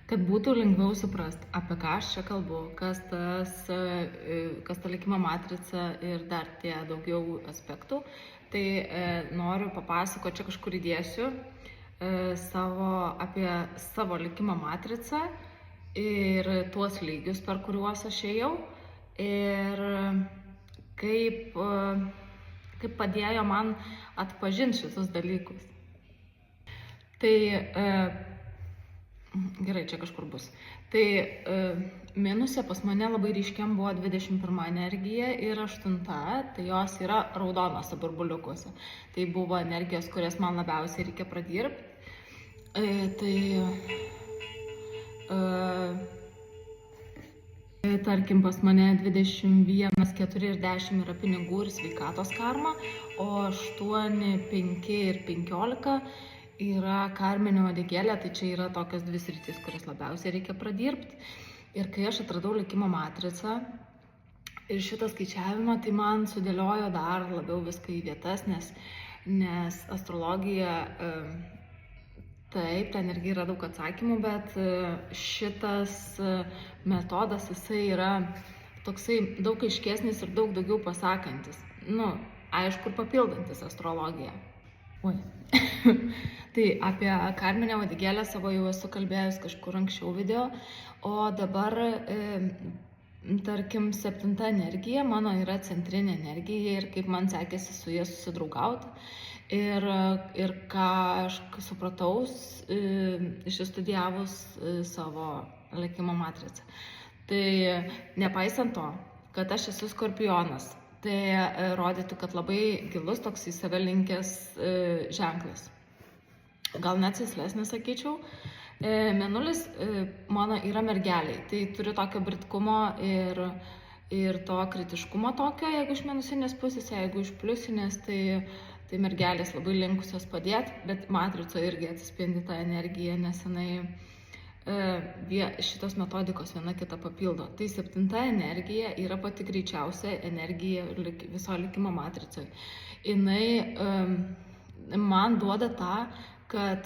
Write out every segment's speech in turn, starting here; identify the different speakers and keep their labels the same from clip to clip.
Speaker 1: Kad būtų lengviau suprasti, apie ką aš čia kalbu, kas ta likimo matrica ir dar tie daugiau aspektų, tai noriu papasakoti, čia kažkur įdėsiu apie savo likimo matricą ir tuos lygius, per kuriuos aš ėjau ir kaip padėjo man atpažinti šitus dalykus. Tai gerai, čia kažkur bus. Tai minuse pas mane labai ryškiam buvo 21 energija ir 8, tai jos yra raudonose burbuliukuose. Tai buvo energijos, kurias man labiausiai reikia pradirbti. Tarkim, pas mane 21, 4 ir 10 yra pinigų ir sveikatos karma, o 8, 5 ir 15 yra karminė uodegėlė, tai čia yra tokios dvi sritys, kurias labiausiai reikia pradirbti. Ir kai aš atradau likimo matricą ir šitą skaičiavimą, tai man sudėliojo dar labiau viską į vietas, nes astrologija, taip, ten irgi yra daug atsakymų, bet šitas metodas, jisai yra toksai daug aiškesnis ir daug daugiau pasakantis. Aišku, ir papildantis astrologiją. Tai apie karminę uodegėlę savo jau esu kalbėjus kažkur anksčiau video, o dabar, tarkim, 7 energija mano yra centrinė energija ir kaip man sekėsi su jie susidraugauti. Ir ką aš supratau, išstudijavus savo likimo matricą. Tai nepaisant to, kad aš esu skorpionas, tai rodytų, kad labai gilus toks į save linkęs ženklas. Gal net sėslesnis, sakyčiau. Mėnulis mano yra mergeliai, tai turiu tokio britkumo ir to kritiškumo tokio, jeigu iš minusinės pusės, jeigu iš pliusinės, tai mergelės labai linkusios padėti, bet matricoje irgi atsispindi ta energija, nes šitos metodikos viena kitą papildo. Tai 7 energija yra pati greičiausia energija viso likimo matricoje. Jinai man duoda tą, kad,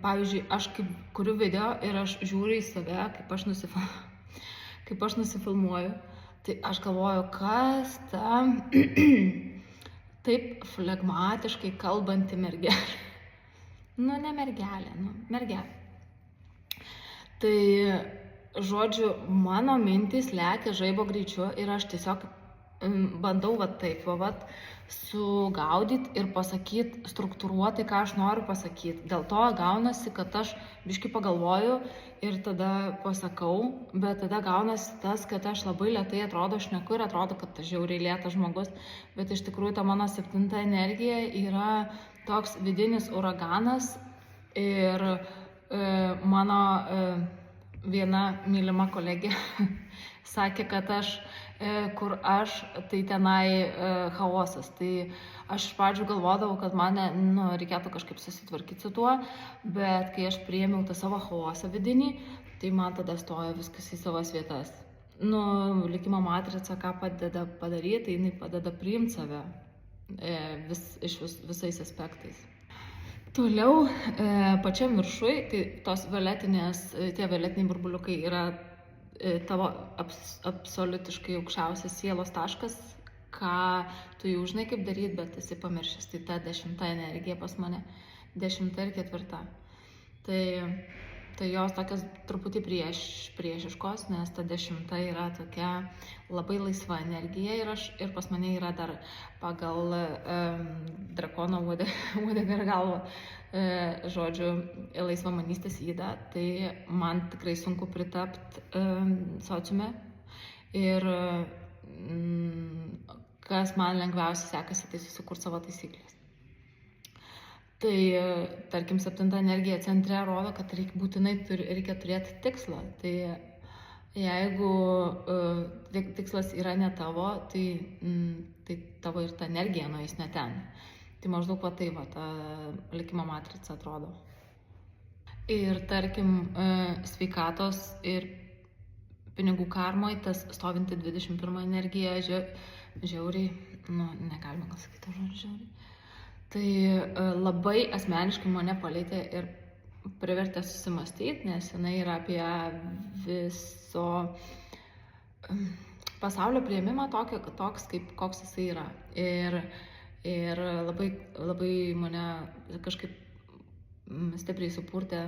Speaker 1: pavyzdžiui, aš kaip kuriu video ir aš žiūriu į save, kaip aš nusifilmuoju, tai aš galvoju, kas ta taip flegmatiškai kalbanti mergelė. Ne mergelė, mergelė. Tai, žodžiu, mano mintys lekia žaibo greičiu ir aš tiesiog bandau sugaudyti ir pasakyti struktūruotai, ką aš noriu pasakyti. Dėl to gaunasi, kad aš biškį pagalvoju ir tada pasakau, bet tada gaunasi tas, kad aš labai lėtai šneku ir atrodo, kad aš žiauriai lėtas žmogus, bet iš tikrųjų ta mano 7 energija yra toks vidinis uraganas ir mano viena mylima kolegė sakė, kad kur aš, tai tenai chaosas. Tai aš iš pradžių galvodavau, kad mane reikėtų kažkaip susitvarkyti su tuo, bet kai aš priėmiau tą savo chaosą vidinį, tai man tada stojo viskas į savas vietas. Likimo matrica ką padeda padaryti, tai jinai padeda priimti save visais aspektais. Toliau, pačiam viršui, tai tie violetiniai burbuliukai yra tavo absoliutiškai aukščiausias sielos taškas, ką tu jau žinai kaip daryti, bet esi pamiršęs. Tai ta 10 energija pas mane, 10 ir 4. Tai jos tokios truputį priešiškos, nes ta 10 yra tokia labai laisva energija ir pas mane yra dar pagal drakono uodegą ir galvą, žodžiu, laisvamanystės yda, tai man tikrai sunku pritapti sociume ir kas man lengviausiai sekasi, tai susikurti savo taisyklės. Tai, tarkim, 7 energija centre rodo, kad būtinai reikia turėti tikslą. Tai jeigu tikslas yra ne tavo, tai tavo ir ta energija nueis ne ten. Tai maždaug ta likimo matrica atrodo. Ir, tarkim, sveikatos ir pinigų karmoj, tas stovinti 21 energija žiauriai, negalima sakyti žodžiu žiauriai. Tai labai asmeniškai mane palietė ir privertė susimąstyti, nes jinai yra apie viso pasaulio priėmimą toks, koks jisai yra. Ir labai mane kažkaip stipriai supurtė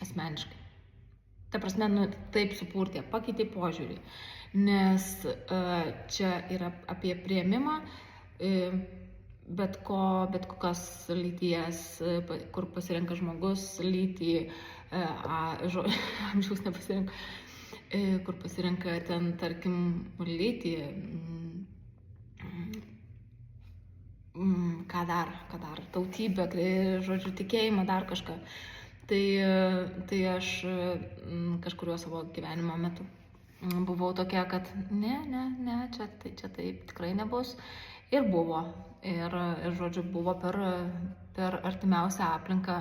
Speaker 1: asmeniškai. Ta prasme, taip supurtė, pakeitė požiūrį, nes čia yra apie priėmimą bet kokios lyties, kur pasirenka žmogus lytį, amžiaus nepasirenka, kur pasirenka ten, tarkim, lytį, ką dar, tautybę, žodžiu, tikėjimą, dar kažką. Tai aš kažkuriuo savo gyvenimo metu buvau tokia, kad ne, čia taip tikrai nebus. Ir buvo. Ir žodžiu, buvo per artimiausią aplinką,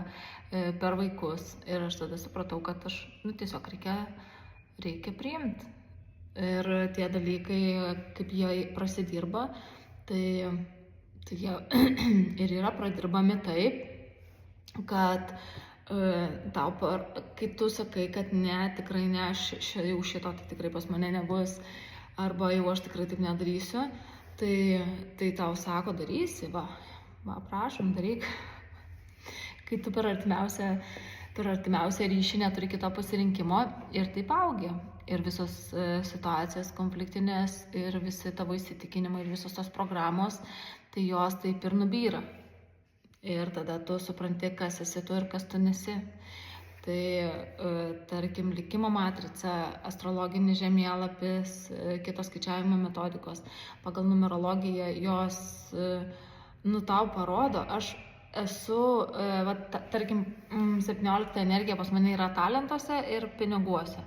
Speaker 1: per vaikus. Ir aš tada supratau, kad aš tiesiog reikia priimti. Ir tie dalykai, kaip jie prasidirba, tai jie ir yra pradirbami taip, kad kai tu sakai, kad ne, tikrai ne, jau šito tai tikrai pas mane nebus, arba jau aš tikrai taip nedarysiu, tai tau sako, darysi, va, prašom, daryk. Kai tu per artimiausią ryšį neturi kito pasirinkimo ir taip augi. Ir visos situacijos konfliktinės, ir visi tavo įsitikinimai, ir visos tos programos, tai jos taip ir nubyra. Ir tada tu supranti, kas esi tu ir kas tu nesi. Tai tarkim, likimo matrica, astrologinis žemėlapis, kitos skaičiavimo metodikos, pagal numerologiją jos tau parodo. Aš esu, tarkim, 17 energija pas mane yra talentuose ir piniguose.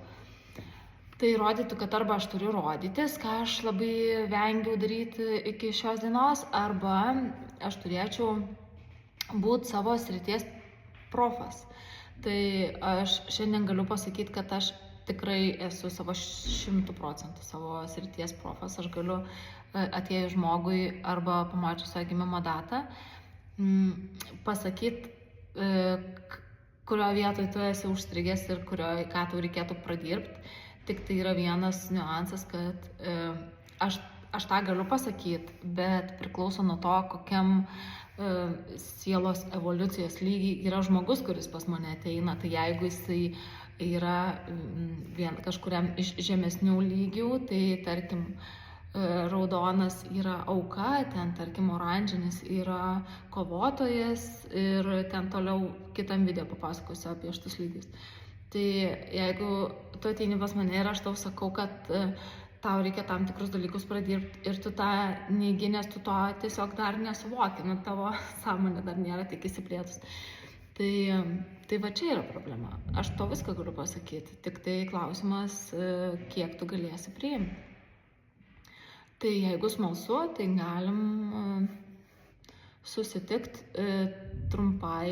Speaker 1: Tai rodytų, kad arba aš turiu rodytis, ką aš labai vengiau daryti iki šios dienos, arba aš turėčiau būti savo srities profas. Tai aš šiandien galiu pasakyti, kad aš tikrai esu savo 100% savo srities profas. Aš galiu atėjus žmogui arba pamačius savo gimimo datą pasakyti, kurioje vietoje tu esi užstrigęs ir ką tau reikėtų pradirbti. Tik tai yra vienas niuansas, kad aš tą galiu pasakyti, bet priklauso nuo to, kokiam sielos evoliucijos lygiai yra žmogus, kuris pas mane ateina. Tai jeigu jisai yra kažkuriam iš žemesnių lygių, tai tarkim raudonas yra auka, ten tarkim oranžinis yra kovotojas ir ten toliau kitam video papasakosiu apie šitus lygius. Tai jeigu tu ateini pas mane ir aš tau sakau, kad tau reikia tam tikrus dalykus pradirbti ir tu tą neigi, nes tu to tiesiog dar nesuvoki, tavo sąmonė dar nėra tik įsiplėtus. Tai va čia yra problema. Aš to viską galiu pasakyti, tik tai klausimas, kiek tu galėsi priimti. Tai jeigu smalsu, tai galim susitikti trumpai,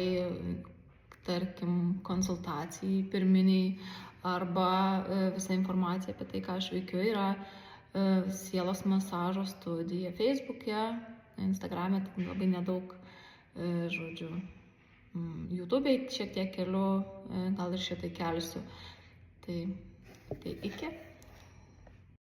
Speaker 1: tarkim, konsultacijai pirminiai, arba visa informacija apie tai, ką aš veikiu, yra sielos masažo studija Facebook'e, Instagram'e, tik labai nedaug, žodžiu, YouTube'e šiek tiek keliu, gal ir šitai kelsiu. Tai iki.